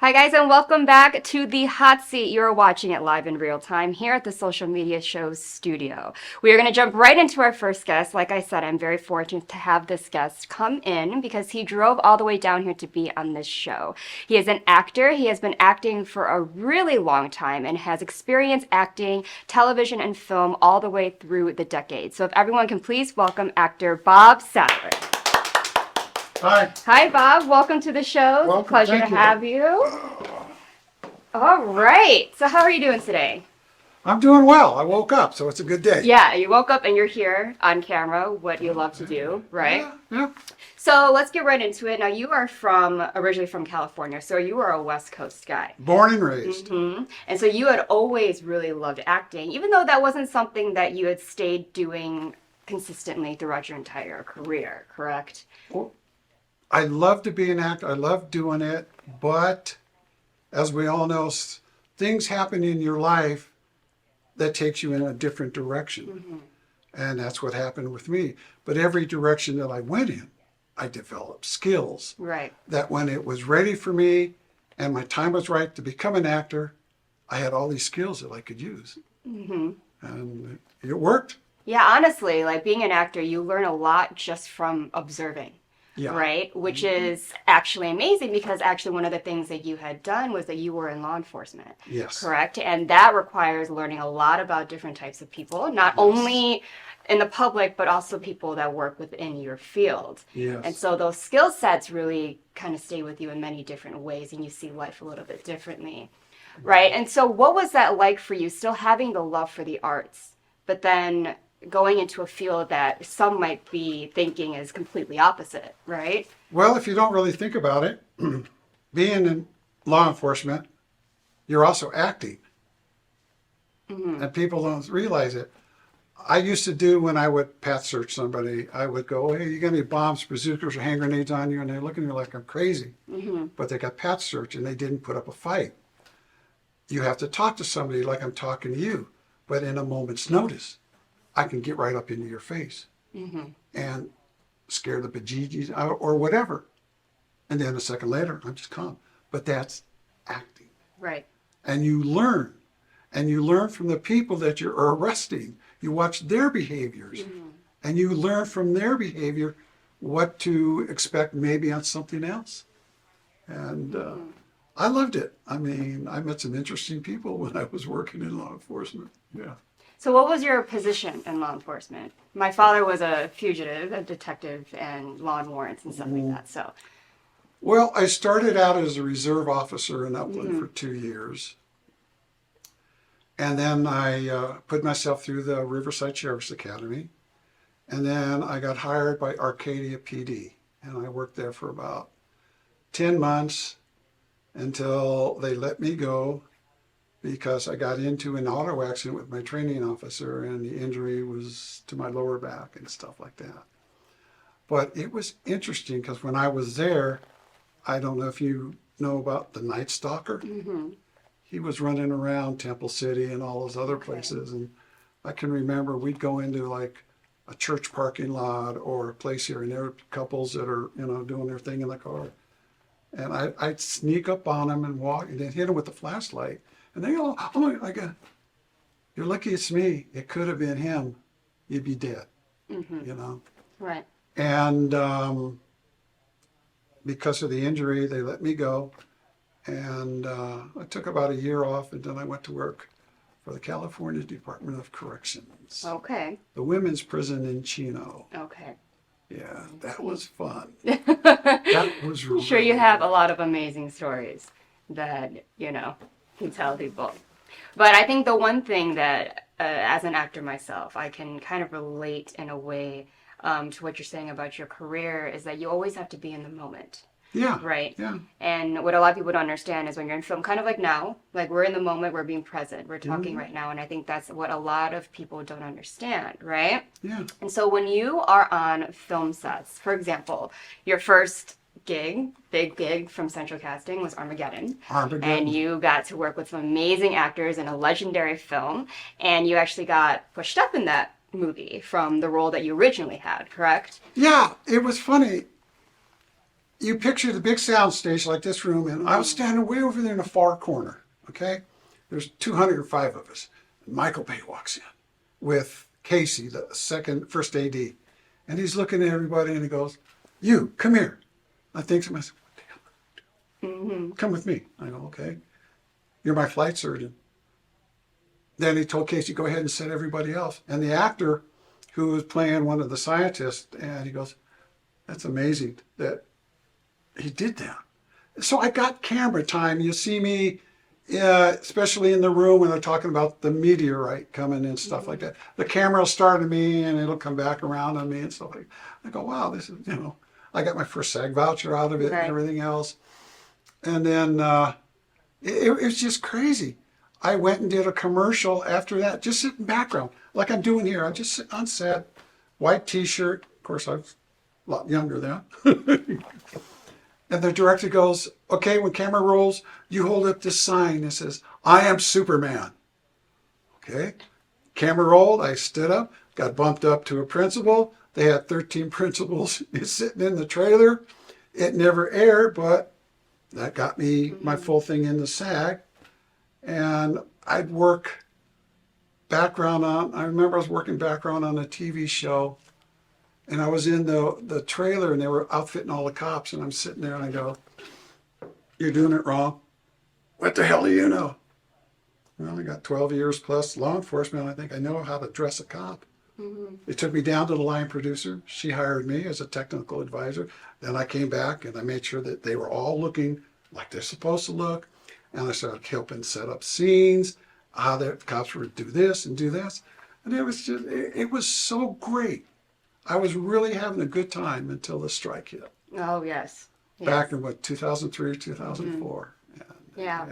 Hi guys, and welcome back to the hot seat. You're watching it live in real time here at the Social Media Show's studio. We are going to jump right into our first guest. Like I said, I'm very fortunate to have this guest come in because he drove all the way down here to be on this show. He is an actor. He has been acting for a really long time and has experience acting television and film all the way through the decades. So if everyone can please welcome actor Bob Sattler. Hi. Hi, Bob. Welcome to the show. Welcome. Pleasure to have you. All right. So how are you doing today? I'm doing well. I woke up, so it's a good day. Yeah, you woke up and you're here on camera, what you love to do, right? Yeah. So let's get right into it. Now, you are originally from California, so you are a West Coast guy. Born and raised. Mm-hmm. And so you had always really loved acting, even though that wasn't something that you had stayed doing consistently throughout your entire career, correct? Well, I love to be an actor. I love doing it, but as we all know, things happen in your life that takes you in a different direction. Mm-hmm. And that's what happened with me. But every direction that I went in, I developed skills. Right. That when it was ready for me and my time was right to become an actor, I had all these skills that I could use. Mm-hmm. And it worked. Yeah, honestly, like being an actor, you learn a lot just from observing. Yeah. Right? Which is actually amazing because actually one of the things that you had done was that you were in law enforcement. Yes. Correct? And that requires learning a lot about different types of people, not only in the public, but also people that work within your field. Yes. And so those skill sets really kind of stay with you in many different ways and you see life a little bit differently. Right? And so what was that like for you, still having the love for the arts, but then going into a field that some might be thinking is completely opposite, right? Well, if you don't really think about it, being in law enforcement, you're also acting. Mm-hmm. And people don't realize it. I used to do when I would path search somebody, I would go, hey, you got any bombs, bazookas, or hand grenades on you? And they're looking at me like I'm crazy. Mm-hmm. But they got path search and they didn't put up a fight. You have to talk to somebody like I'm talking to you, but in a moment's notice. I can get right up into your face and scare the bejeebies out or whatever. And then a second later, I'm just calm. But that's acting. Right. And you learn. And you learn from the people that you're arresting. You watch their behaviors. Mm-hmm. And you learn from their behavior what to expect maybe on something else. And I loved it. I mean, I met some interesting people when I was working in law enforcement. Yeah. So what was your position in law enforcement? My father was a fugitive, a detective, and law and warrants and stuff like that. So, well, I started out as a reserve officer in Upland for 2 years. And then I put myself through the Riverside Sheriff's Academy. And then I got hired by Arcadia PD. And I worked there for about 10 months until they let me go, because I got into an auto accident with my training officer and the injury was to my lower back and stuff like that. But it was interesting because when I was there, I don't know if you know about the Night Stalker. Mm-hmm. He was running around Temple City and all those other places. And I can remember we'd go into like a church parking lot or a place here and there were couples that are, doing their thing in the car. And I'd sneak up on them and walk and then hit them with the flashlight. And they go, oh my God, you're lucky it's me. It could have been him. You'd be dead, Right. And because of the injury, they let me go. And I took about a year off, and then I went to work for the California Department of Corrections. Okay. The women's prison in Chino. Okay. Yeah, that was fun. That was really I'm sure you have a lot of amazing stories that, can tell people. But I think the one thing that, as an actor myself, I can kind of relate in a way to what you're saying about your career is that you always have to be in the moment. Yeah. Right? Yeah. And what a lot of people don't understand is when you're in film, kind of like now, like we're in the moment, we're being present, we're talking right now. And I think that's what a lot of people don't understand, right? Yeah. And so when you are on film sets, for example, your first big gig from Central Casting was Armageddon. And you got to work with some amazing actors in a legendary film. And you actually got pushed up in that movie from the role that you originally had, correct? Yeah, it was funny. you picture the big sound stage like this room, and I was standing way over there in the far corner, okay? There's 205 of us. And Michael Bay walks in with Casey, the first AD. And he's looking at everybody and he goes, "You, come here." I think to myself, "What the hell am I gonna do?" "Come with me." I go, "Okay. You're my flight surgeon." Then he told Casey, "Go ahead and set everybody else." And the actor who was playing one of the scientists, and he goes, "That's amazing that he did that." So I got camera time. You see me, especially in the room when they're talking about the meteorite coming and stuff like that. The camera will start at me and it'll come back around on me and stuff like that. I go, wow, this is, I got my first SAG voucher out of it and everything else. And then it was just crazy. I went and did a commercial after that, just sit in background, like I'm doing here. I just sit on set, white t-shirt. Of course, I was a lot younger then. And the director goes, "Okay, when camera rolls, you hold up this sign that says, 'I am Superman.'" Okay. Camera rolled. I stood up, got bumped up to a principal. They had 13 principals sitting in the trailer. It never aired, but that got me my full thing in the SAG. And I'd work background on, I remember I was working background on a TV show. And I was in the trailer and they were outfitting all the cops. And I'm sitting there and I go, "You're doing it wrong. What the hell do you know?" Well, I got 12 years plus law enforcement. I think I know how to dress a cop. They took me down to the line producer. She hired me as a technical advisor. Then I came back and I made sure that they were all looking like they're supposed to look. And I started helping set up scenes, how the cops would do this and do this. And it was just, it was so great. I was really having a good time until the strike hit. Oh, yes. Back in 2003, 2004. And, yeah.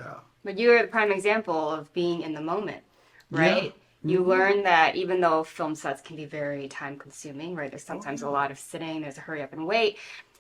But you're the prime example of being in the moment, right? Yeah. You learn that even though film sets can be very time consuming, right? There's sometimes a lot of sitting, there's a hurry up and wait.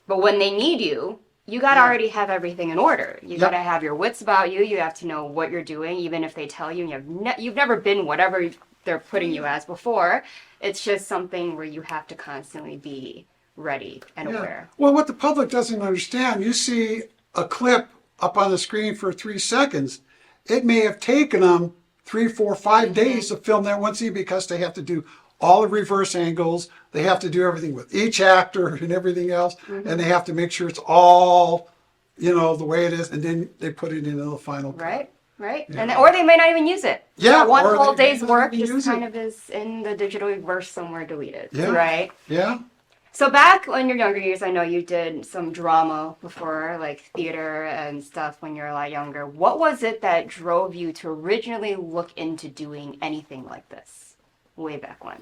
But when they need you, you got to already have everything in order. You got to have your wits about you. You have to know what you're doing, even if they tell you and you've never been whatever they're putting you as before. It's just something where you have to constantly be ready and aware. Well, what the public doesn't understand, you see a clip up on the screen for 3 seconds. It may have taken them 3, 4, 5 days to film that one scene because they have to do all the reverse angles. They have to do everything with each actor and everything else. And they have to make sure it's all, the way it is. And then they put it into the final cut. Right. Yeah. And or they may not even use it. Yeah. One whole day's work just kind of is in the digital verse somewhere deleted. Yeah. Right. Yeah. So back in your younger years, I know you did some drama before, like theater and stuff when you were a lot younger. What was it that drove you to originally look into doing anything like this way back when?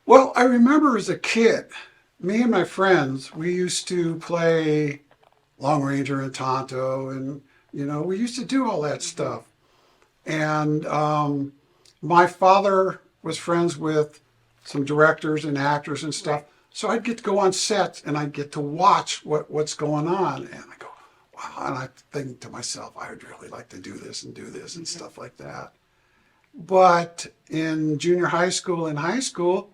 Well, I remember as a kid, me and my friends, we used to play Long Ranger and Tonto and we used to do all that stuff. And my father was friends with some directors and actors and stuff. Right. So I'd get to go on sets and I'd get to watch what's going on. And I go, wow. And I think to myself, I would really like to do this and stuff like that. But in junior high school and high school,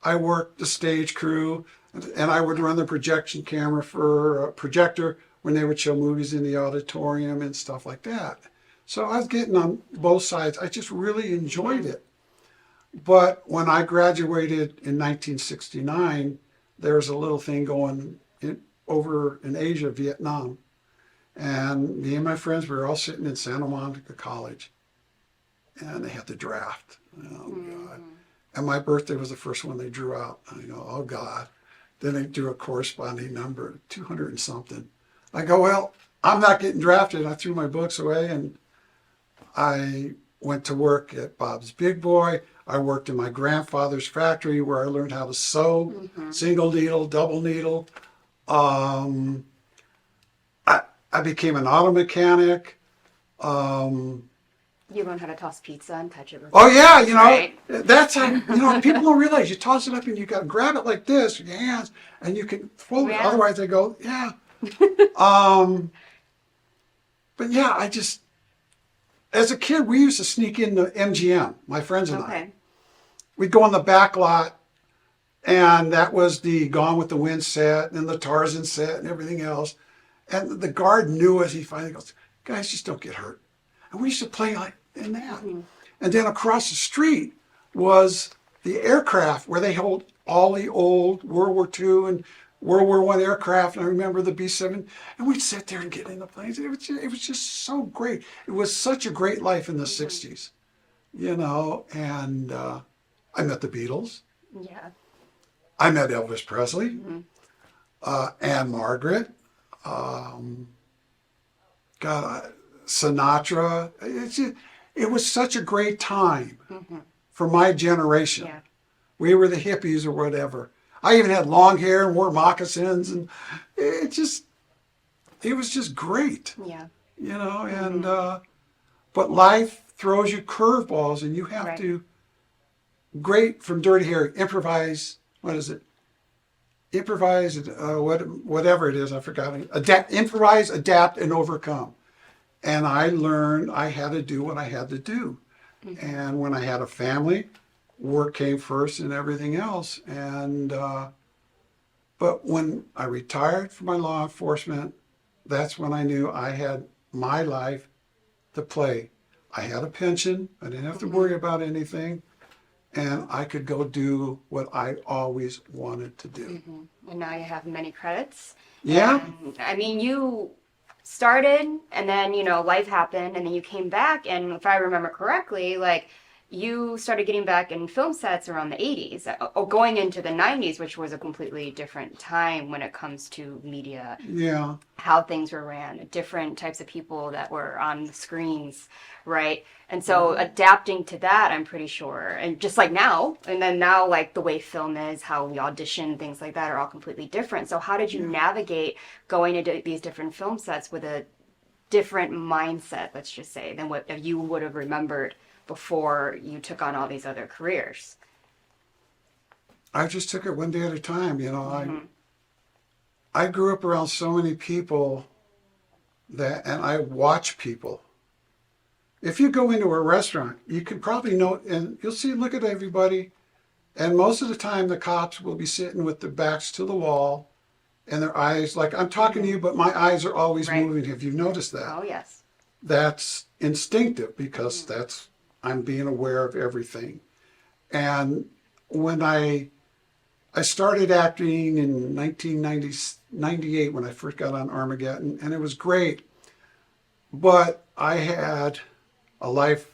I worked the stage crew and I would run the projection camera for a projector when they would show movies in the auditorium and stuff like that. So I was getting on both sides. I just really enjoyed it. But when I graduated in 1969, there was a little thing going over in Asia, Vietnam. And me and my friends, we were all sitting in Santa Monica College. And they had the draft. Oh, God. And my birthday was the first one they drew out. I go, oh, God. Then they drew a corresponding number, 200 and something. I go, well, I'm not getting drafted. I threw my books away and I went to work at Bob's Big Boy. I worked in my grandfather's factory where I learned how to sew, single needle, double needle. I became an auto mechanic. You learned how to toss pizza and touch it with right? That's how, people don't realize you toss it up and you got to grab it like this with your hands and you can fold it. Otherwise they go, but I just, as a kid, we used to sneak into MGM, my friends and I. We'd go on the back lot And that was the Gone with the Wind set and the Tarzan set and everything else. And the guard knew us. He finally goes, guys, just don't get hurt. And we used to play like in that. And then across the street was the aircraft where they held all the old World War II and World War I aircraft. And I remember the B-7. And we'd sit there and get in the planes. It was just so great. It was such a great life in the 60s, you know. And I met the Beatles. Yeah. I met Elvis Presley, Anne Margaret, Sinatra. It was such a great time for my generation. Yeah. We were the hippies or whatever. I even had long hair and wore moccasins, and it was just great. Yeah. You know, and but life throws you curveballs, and you have to. Great from Dirty Harry, improvise. What is it? Improvise, whatever it is, I forgot. Improvise, adapt, and overcome. And I learned I had to do what I had to do. And when I had a family, work came first and everything else. And but when I retired from my law enforcement, that's when I knew I had my life to play. I had a pension. I didn't have to worry about anything. And I could go do what I always wanted to do. And now you have many credits. Yeah. And, I mean, you started and then, you know, life happened and then you came back. And if I remember correctly, like you started getting back in film sets around the 80s or going into the 90s, which was a completely different time when it comes to media. Yeah. How things were ran, different types of people that were on the screens, right? And so adapting to that, I'm pretty sure, and just like now, and then now like the way film is, how we audition, things like that are all completely different. So how did you navigate going into these different film sets with a different mindset, let's just say, than what you would have remembered before you took on all these other careers? I just took it one day at a time, you know. I grew up around so many people and I watch people. If you go into a restaurant, you can probably note, and you'll see, look at everybody, and most of the time the cops will be sitting with their backs to the wall and their eyes, like I'm talking to you, but my eyes are always moving. Have you noticed that? Oh, yes. That's instinctive because I'm being aware of everything. And when I started acting in 1998 when I first got on Armageddon, and it was great. But I had a life-ending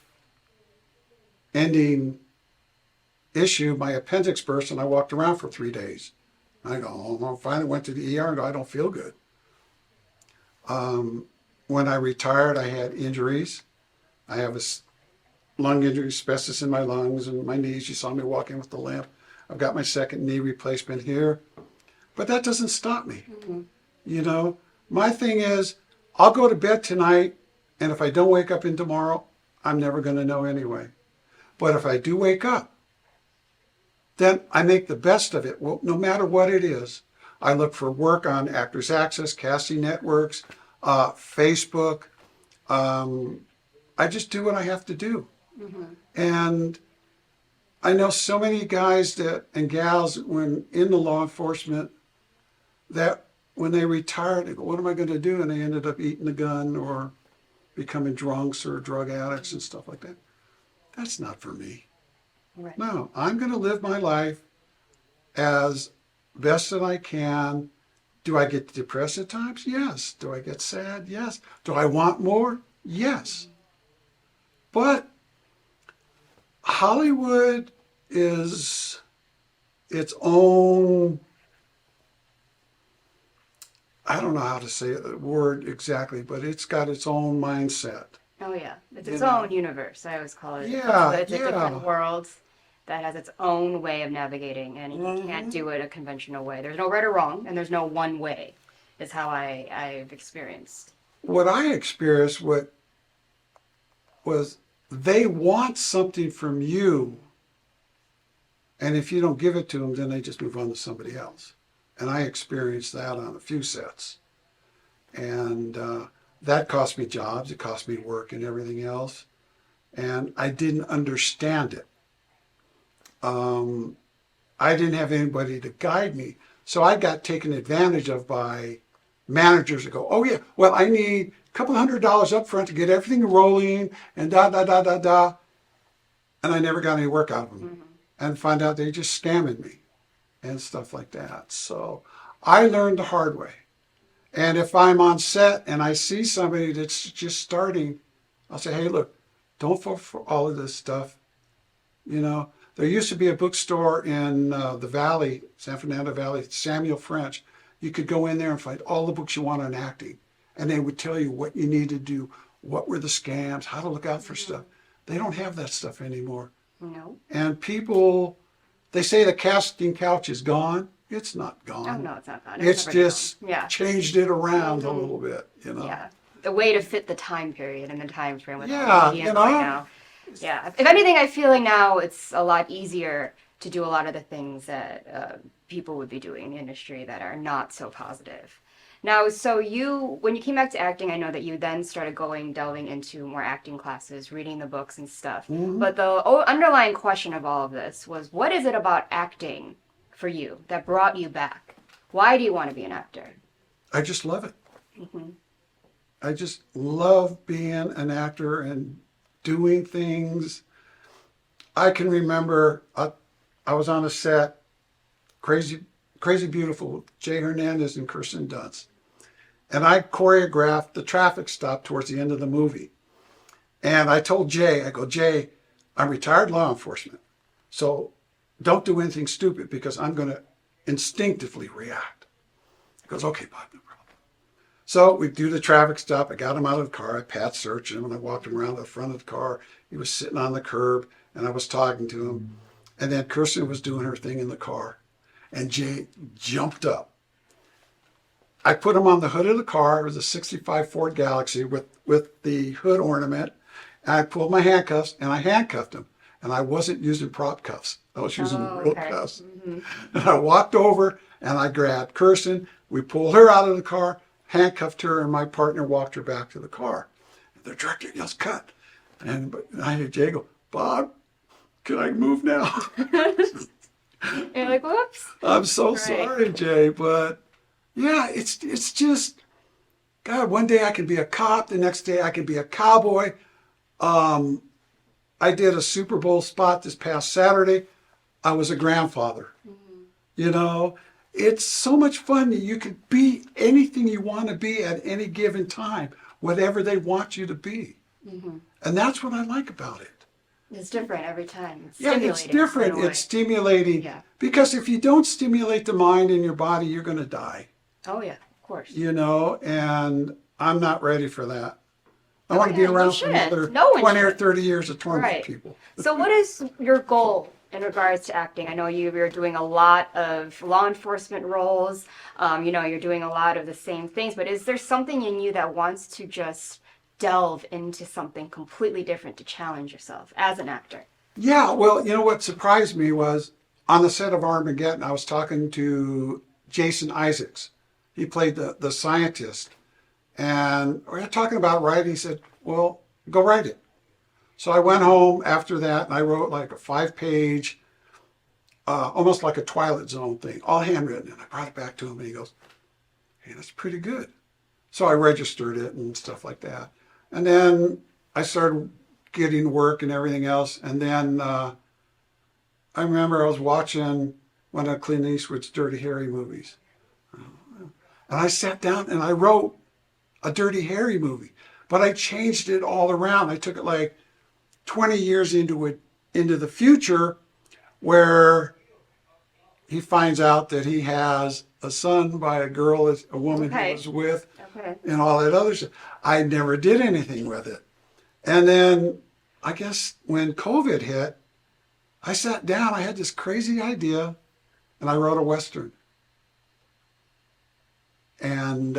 issue. My appendix burst, and I walked around for 3 days. I go, I finally went to the ER and go, I don't feel good. When I retired, I had injuries. I have a lung injury, asbestos in my lungs and my knees. You saw me walking with the limp. I've got my second knee replacement here. But that doesn't stop me. You know, my thing is, I'll go to bed tonight, and if I don't wake up in tomorrow, I'm never going to know anyway. But if I do wake up, then I make the best of it, well, no matter what it is. I look for work on Actors Access, casting networks, Facebook. I just do what I have to do. And I know so many guys and gals when in the law enforcement that when they retired, they go, what am I going to do? And they ended up eating a gun or becoming drunks or drug addicts and stuff like that. That's not for me. Right. No, I'm going to live my life as best that I can. Do I get depressed at times? Yes. Do I get sad? Yes. Do I want more? Yes. But Hollywood is its own, I don't know how to say the word exactly, but it's got its own mindset. Oh, yeah. It's its own universe, I always call it. Yeah, It's a different world that has its own way of navigating, and you can't do it a conventional way. There's no right or wrong, and there's no one way, is how I've experienced. What I experienced was they want something from you, and if you don't give it to them, then they just move on to somebody else. And I experienced that on a few sets. And that cost me jobs, it cost me work and everything else. And I didn't understand it. I didn't have anybody to guide me. So I got taken advantage of by managers that go, oh yeah, well, I need a couple $100 up front to get everything rolling and da, da, da, da, da. And I never got any work out of them. And find out they just scamming me and stuff like that. So I learned the hard way. And if I'm on set and I see somebody that's just starting, I'll say, hey, look, don't fall for all of this stuff. You know, there used to be a bookstore in the Valley, San Fernando Valley, Samuel French. You could go in there and find all the books you want on acting. And they would tell you what you need to do, what were the scams, how to look out for stuff. They don't have that stuff anymore. No. And people, they say the casting couch is gone. It's not gone. Oh, no, it's not gone. It's never just gone. Yeah. changed it around a little bit, you know. Yeah. The way to fit the time period and the time frame with all Yeah, the media you know. right now. Yeah. If anything, I feel like now it's a lot easier to do a lot of the things that people would be doing in the industry that are not so positive. Now, so when you came back to acting, I know that you then started delving into more acting classes, reading the books and stuff. But the underlying question of all of this was, what is it about acting for you that brought you back? Why do you want to be an actor? I just love it. I just love being an actor and doing things. I can remember I was on a set, Crazy Beautiful, with Jay Hernandez and Kirsten Dunst. And I choreographed the traffic stop towards the end of the movie. And I told Jay, I go, Jay, I'm retired law enforcement. So don't do anything stupid because I'm going to instinctively react. He goes, okay, Bob, no problem. So we do the traffic stop. I got him out of the car. I pat searched him and I walked him around the front of the car. He was sitting on the curb and I was talking to him. And then Kirsten was doing her thing in the car. And Jay jumped up. I put him on the hood of the car. It was a 65 Ford Galaxy with the hood ornament. And I pulled my handcuffs and I handcuffed him. And I wasn't using prop cuffs. I was using real cuffs. And I walked over and I grabbed Kirsten. We pulled her out of the car, handcuffed her, and my partner walked her back to the car. And the director yells, cut. And I hear Jay go, Bob, can I move now? You're like, whoops. I'm so sorry, Jay, but yeah, it's just, God, one day I can be a cop, the next day I can be a cowboy. I did a Super Bowl spot this past Saturday. I was a grandfather. You know, it's so much fun that you can be anything you want to be at any given time, whatever they want you to be. And that's what I like about it. It's different every time. It's Yeah, it's different. It's stimulating. Yeah. Because if you don't stimulate the mind and your body, you're going to die. Oh, yeah, of course. You know, and I'm not ready for that. I want to be yeah, you around for shouldn't. another No one 20 or should. 30 years to torment Right. people. So what is your goal in regards to acting? I know you're doing a lot of law enforcement roles. You're doing a lot of the same things, but is there something in you that wants to just delve into something completely different to challenge yourself as an actor? Yeah, well, you know what surprised me was on the set of Armageddon, I was talking to Jason Isaacs. He played the scientist. And we were talking about writing. He said, well, go write it. So I went home after that and I wrote like a 5-page, almost like a Twilight Zone thing, all handwritten. And I brought it back to him and he goes, hey, that's pretty good. So I registered it and stuff like that. And then I started getting work and everything else. And then I remember I was watching one of Clint Eastwood's Dirty Harry movies. And I sat down and I wrote a Dirty Harry movie. But I changed it all around. I took it like 20 years into the future where he finds out that he has a son by a girl, a woman he was with, and all that other stuff. I never did anything with it. And then I guess when COVID hit, I sat down, I had this crazy idea, and I wrote a Western. And,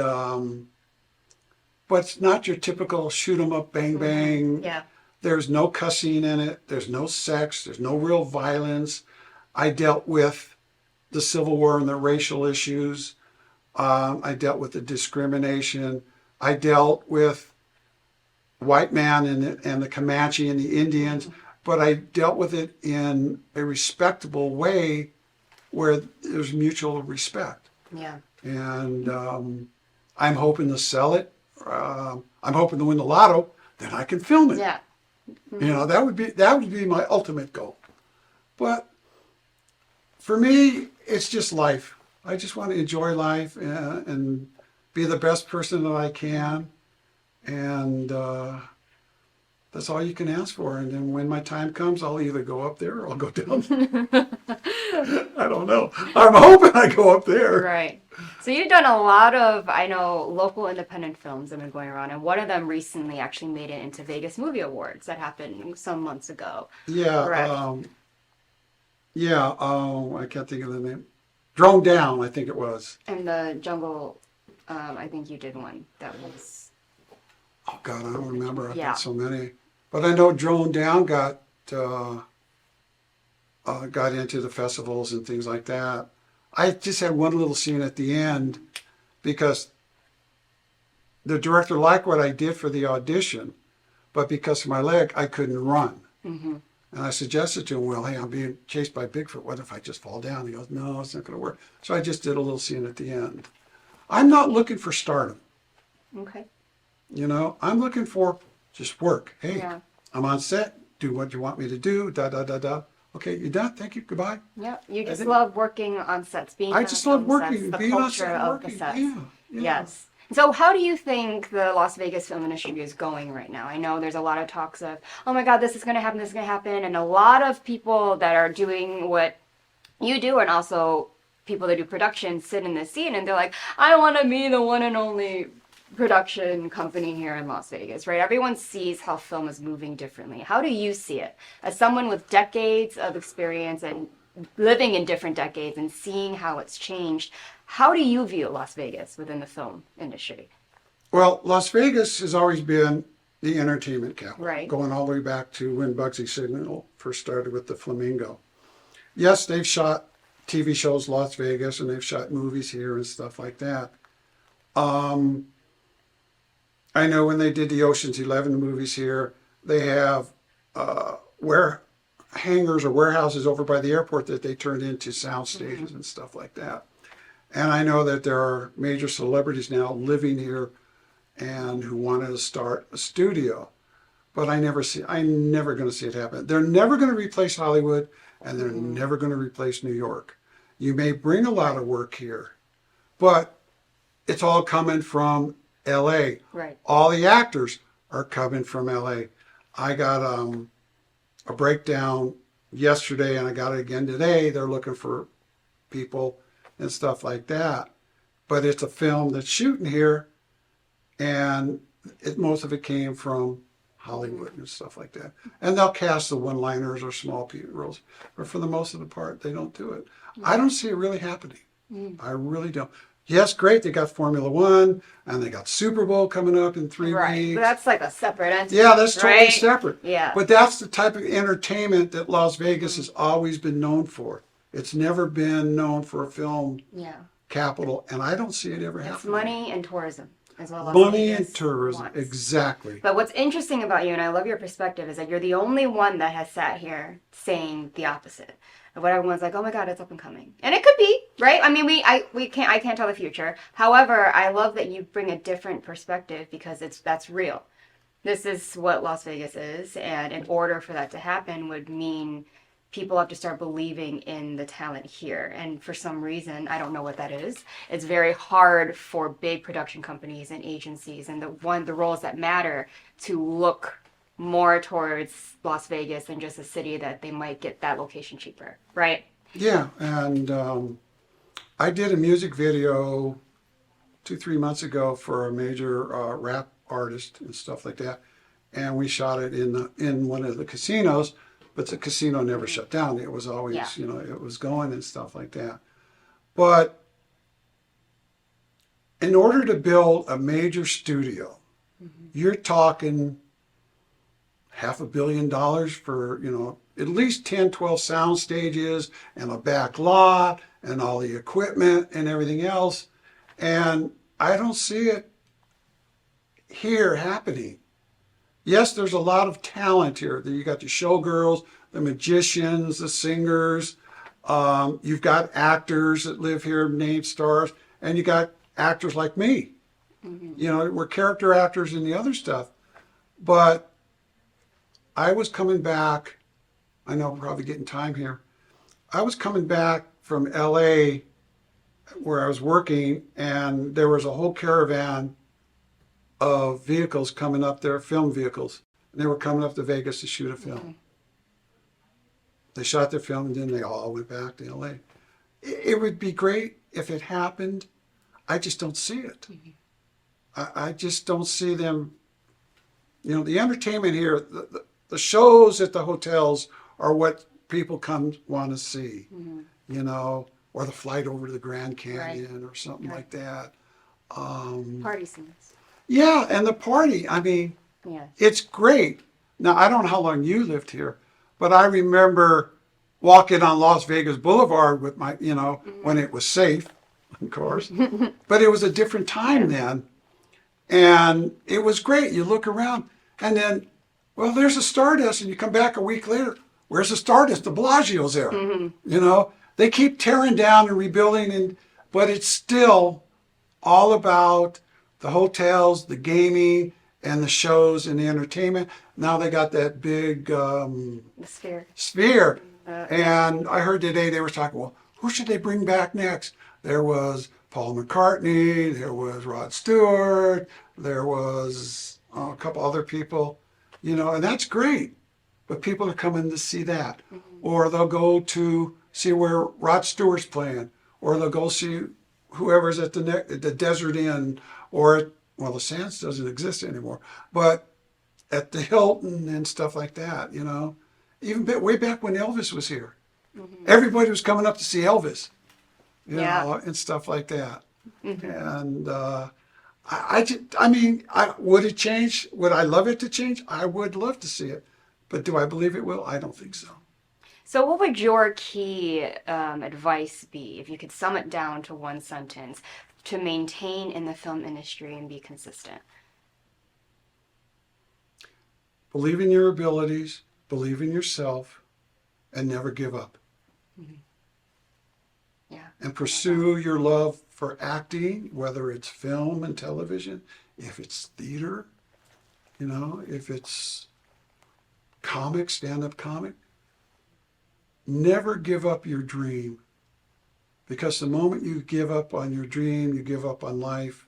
but it's not your typical shoot 'em up, bang, bang. Yeah. There's no cussing in it. There's no sex. There's no real violence. I dealt with the Civil War and the racial issues. I dealt with the discrimination. I dealt with white man and the Comanche and the Indians, but I dealt with it in a respectable way where there's mutual respect. Yeah. And I'm hoping to sell it. I'm hoping to win the lotto. Then I can film it. Yeah. You know, that would be my ultimate goal. But for me, it's just life. I just want to enjoy life and be the best person that I can. And that's all you can ask for. And then when my time comes, I'll either go up there or I'll go down. I don't know. I'm hoping I go up there. Right. So you've done a lot of, I know, local independent films that have been going around, and one of them recently actually made it into Vegas Movie Awards that happened some months ago. Yeah. Correct. I can't think of the name. Drone Down, I think it was. And the Jungle, I think you did one that was... Oh, God, I don't remember. I've Yeah. got so many. But I know Drone Down got into the festivals and things like that. I just had one little scene at the end because the director liked what I did for the audition, but because of my leg, I couldn't run. Mm-hmm. And I suggested to him, well, hey, I'm being chased by Bigfoot. What if I just fall down? He goes, no, it's not going to work. So I just did a little scene at the end. I'm not looking for stardom. Okay. You know, I'm looking for just work. Hey, Yeah. I'm on set. Do what you want me to do. Da, da, da, da. Okay, you done? Thank you. Goodbye. Yeah. You just think- love working on sets, being I on just film love working, sets, the being on culture set and of working. the sets. Yeah, yeah. Yes. So how do you think the Las Vegas film industry is going right now? I know there's a lot of talks of, oh my God, this is going to happen, this is going to happen. And a lot of people that are doing what you do, and also people that do production, sit in the seat and they're like, I want to be the one and only production company here in Las Vegas, right? Everyone sees how film is moving differently. How do you see it? As someone with decades of experience and living in different decades and seeing how it's changed, how do you view Las Vegas within the film industry? Well, Las Vegas has always been the entertainment capital. Right. Going all the way back to when Bugsy Signal first started with the Flamingo. Yes, they've shot TV shows Las Vegas and they've shot movies here and stuff like that. I know when they did the Ocean's 11 movies here, they have hangars or warehouses over by the airport that they turned into sound stages and stuff like that. And I know that there are major celebrities now living here and who wanted to start a studio. But I'm never going to see it happen. They're never going to replace Hollywood, and they're never going to replace New York. You may bring a lot of work here, but it's all coming from LA. Right. All the actors are coming from LA. I got a breakdown yesterday, and I got it again today. They're looking for people and stuff like that. But it's a film that's shooting here, and most of it came from Hollywood and stuff like that. And they'll cast the one-liners or small roles, but for the most of the part, they don't do it. I don't see it really happening. I really don't. Yes, great, they got Formula One, and they got Super Bowl coming up in 3 Right. weeks. But that's like a separate entity. Yeah, that's totally right? separate. Yeah. But that's the type of entertainment that Las Vegas has always been known for. It's never been known for a film Yeah. capital, and I don't see it ever It's happening. money and tourism as well. Las Money Vegas and tourism, wants. exactly. But what's interesting about you, and I love your perspective, is that you're the only one that has sat here saying the opposite of what everyone's like. Oh my God, it's up and coming, and it could be right. I mean, I can't tell the future. However, I love that you bring a different perspective because that's real. This is what Las Vegas is, and in order for that to happen would mean people have to start believing in the talent here. And for some reason, I don't know what that is, it's very hard for big production companies and agencies and the roles that matter to look more towards Las Vegas than just a city that they might get that location cheaper, right? Yeah, and I did a music video 2-3 months ago for a major rap artist and stuff like that, and we shot it in one of the casinos. But the casino never shut down. It was always, it was going and stuff like that. But in order to build a major studio, you're talking $500 million for, at least 10, 12 sound stages and a back lot and all the equipment and everything else. And I don't see it here happening. Yes, there's a lot of talent here. You got the showgirls, the magicians, the singers, You've got actors that live here, named stars, and you got actors like me. You know, we're character actors in the other stuff. But I was coming back, I know I'm probably getting time here. I was coming back from LA where I was working, and there was a whole caravan of vehicles coming up there, film vehicles. And they were coming up to Vegas to shoot a film. They shot their film and then they all went back to LA. It would be great if it happened. I just don't see it. I just don't see them. You know, the entertainment here, the shows at the hotels are what people come want to see, you know, or the flight over to the Grand Canyon or something like that. Party scenes. Yeah, and the party, I mean, it's great. Now, I don't know how long you lived here, but I remember walking on Las Vegas Boulevard with my, you know, when it was safe, of course. But it was a different time then. And it was great. You look around and then, well, there's a Stardust, and you come back a week later. Where's the Stardust? De Blasio's there. You know, they keep tearing down and rebuilding, but it's still all about the hotels, the gaming, and the shows and the entertainment. Now they got that big sphere. And I heard today they were talking, well, who should they bring back next? There was Paul McCartney, there was Rod Stewart, there was a couple other people, you know, and that's great. But people are coming to see that. Or they'll go to see where Rod Stewart's playing, or they'll go see whoever's at the Desert Inn, or well, the Sands doesn't exist anymore, but at the Hilton and stuff like that, you know. Even way back when Elvis was here, everybody was coming up to see Elvis, you know, and stuff like that. And I mean, would it change? Would I love it to change? I would love to see it, but do I believe it will? I don't think so. So what would your key advice be, if you could sum it down to one sentence, to maintain in the film industry and be consistent? Believe in your abilities, believe in yourself, and never give up. Yeah. And pursue your love for acting, whether it's film and television, if it's theater, you know, if it's comic, stand-up comic. Never give up your dream, because the moment you give up on your dream, you give up on life.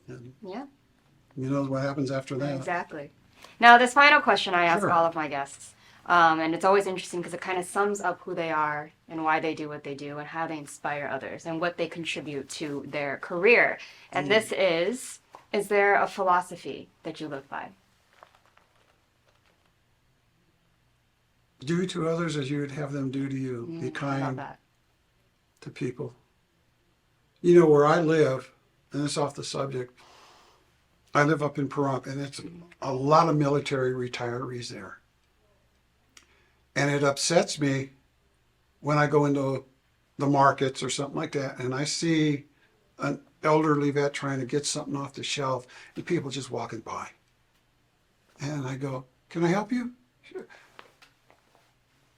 And you know what happens after that. Exactly. Now, this final question I ask all of my guests, and it's always interesting because it kind of sums up who they are and why they do what they do and how they inspire others and what they contribute to their career. And this is there a philosophy that you live by? Do to others as you would have them do to you. Be kind to people. You know, where I live, and it's off the subject, I live up in Pahrump, and it's a lot of military retirees there. And it upsets me when I go into the markets or something like that, and I see an elderly vet trying to get something off the shelf, and people just walking by. And I go, can I help you? Sure.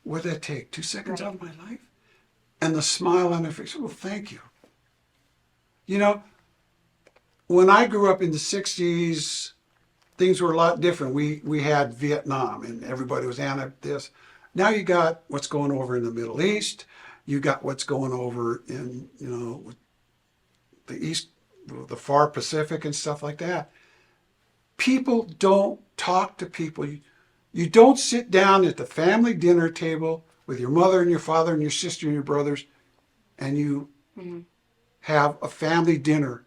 What did that take? 2 seconds out of my life? And the smile on their face, well, thank you. You know, when I grew up in the 60s, things were a lot different. We had Vietnam, and everybody was anti this. Now you got what's going over in the Middle East. You got what's going over in, you know, the East, the far Pacific and stuff like that. People don't talk to people. You don't sit down at the family dinner table with your mother and your father and your sister and your brothers, and you have a family dinner.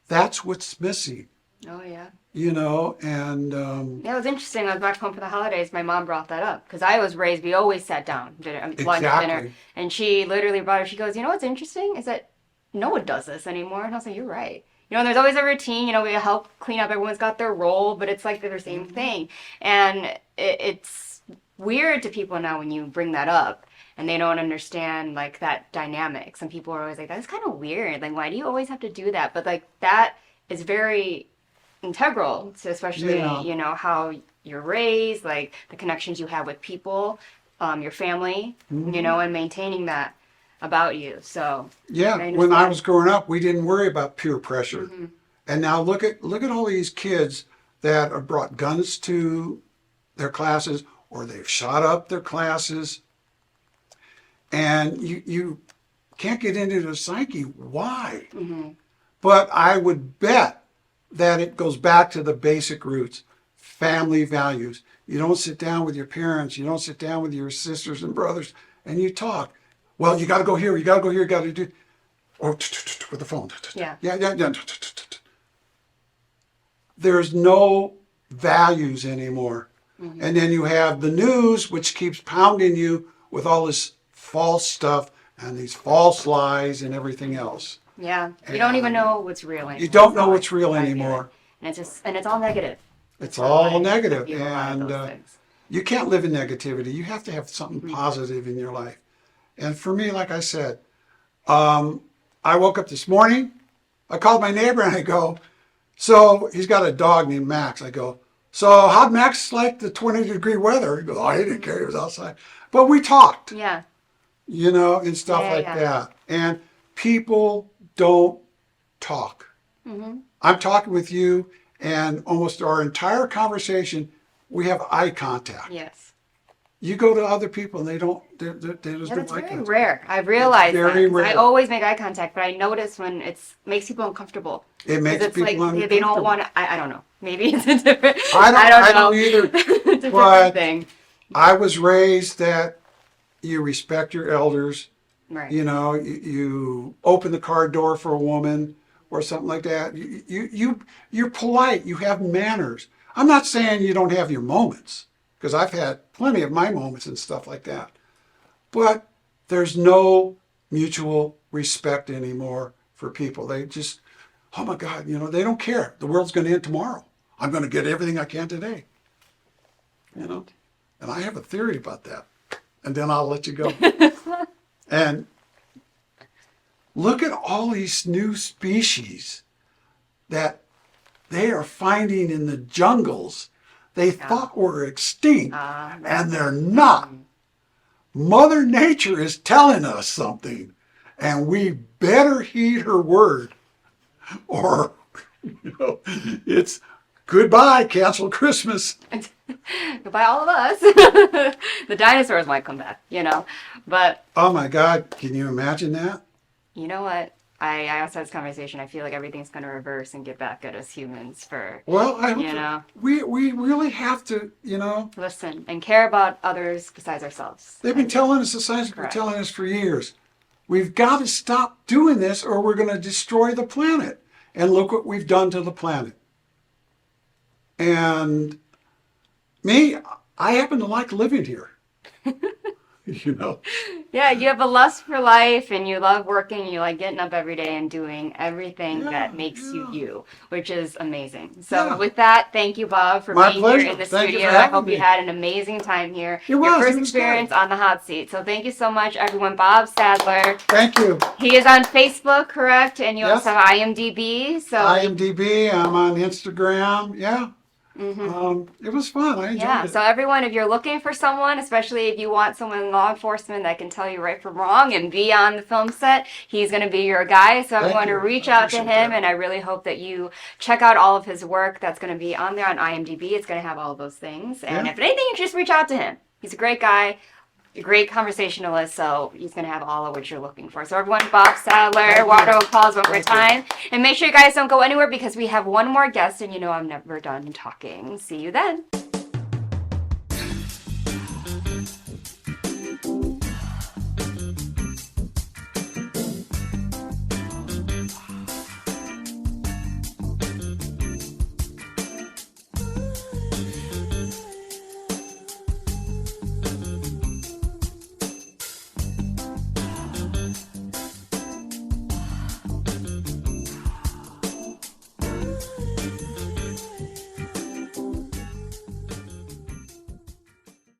That's what's missing. Oh, yeah. You know, and... yeah, it was interesting. I was back home for the holidays. My mom brought that up because I was raised, we always sat down, lunch, dinner. And she literally brought it. She goes, you know what's interesting is that no one does this anymore. And I was like, you're right. You know, there's always a routine. You know, we help clean up. Everyone's got their role, but it's like they're the same thing. And it's weird to people now when you bring that up and they don't understand, like, that dynamic. Some people are always like, that's kind of weird. Like, why do you always have to do that? But, like, that is very integral to especially, you know, how you're raised, like, the connections you have with people. your family, and maintaining that about you. So Yeah, when I was growing up, we didn't worry about peer pressure. And now look at all these kids that have brought guns to their classes, or they've shot up their classes. And you can't get into the psyche. Why? But I would bet that it goes back to the basic roots, family values. You don't sit down with your parents, you don't sit down with your sisters and brothers, and you talk. Well, you got to go here, you got to go here, you got to do, or with the phone. Yeah. Yeah. There's no values anymore. And then you have the news, which keeps pounding you with all this false stuff and these false lies and everything else. Yeah, you don't even know what's real anymore. You don't know what's real anymore. And it's all negative. It's all negative, and you can't live in negativity. You have to have something positive in your life. And for me, like I said, I woke up this morning, I called my neighbor and I go, so he's got a dog named Max. I go, so how'd Max like the 20-degree weather? He goes, oh, he didn't care, he was outside. But we talked, Yeah. And stuff like that. And people don't talk. I'm talking with you, and almost our entire conversation, we have eye contact. Yes. You go to other people and they just don't It's like very it. rare. I've realized very that. rare. I always make eye contact, but I notice when it makes people uncomfortable. It makes it's people uncomfortable. They don't want to. I don't know. Maybe it's a different. I don't either. It's a but different thing. I was raised that you respect your elders. Right. You open the car door for a woman or something like that. You're polite. You have manners. I'm not saying you don't have your moments, because I've had plenty of my moments and stuff like that. But there's no mutual respect anymore for people. They just, oh my God, they don't care. The world's going to end tomorrow. I'm going to get everything I can today. And I have a theory about that. And then I'll let you go. And look at all these new species that they are finding in the jungles. They thought were extinct, and they're not. Mother Nature is telling us something, and we better heed her word, or it's goodbye, cancel Christmas. Goodbye, all of us. The dinosaurs might come back, but Oh my God, can you imagine that? you know what? I also had this conversation. I feel like everything's going to reverse and get back at us humans for, Well, we really have to, listen and care about others besides ourselves. they've been telling us, the science has been telling us for years. We've got to stop doing this or we're going to destroy the planet. And look what we've done to the planet. And me, I happen to like living here. Yeah, you have a lust for life and you love working. You like getting up every day and doing everything that makes you, which is amazing. So with that, thank you, Bob, for being here in the studio. I hope you had an amazing time here. Your first experience on the hot seat. So thank you so much, everyone. Bob Sattler. Thank you. He is on Facebook, correct? And you also have IMDB. So IMDB, I'm on Instagram. Yeah. It was fun. I enjoyed it. So everyone, if you're looking for someone, especially if you want someone in law enforcement that can tell you right from wrong and be on the film set, he's going to be your guy. So I'm going to reach out to him, and I really hope that you check out all of his work. That's going to be on there on IMDb. It's going to have all those things. And if anything, you just reach out to him. He's a great guy. A great conversationalist, so he's going to have all of what you're looking for. So everyone, Bob Sattler, water of applause one more time. And make sure you guys don't go anywhere because we have one more guest, and I'm never done talking. See you then.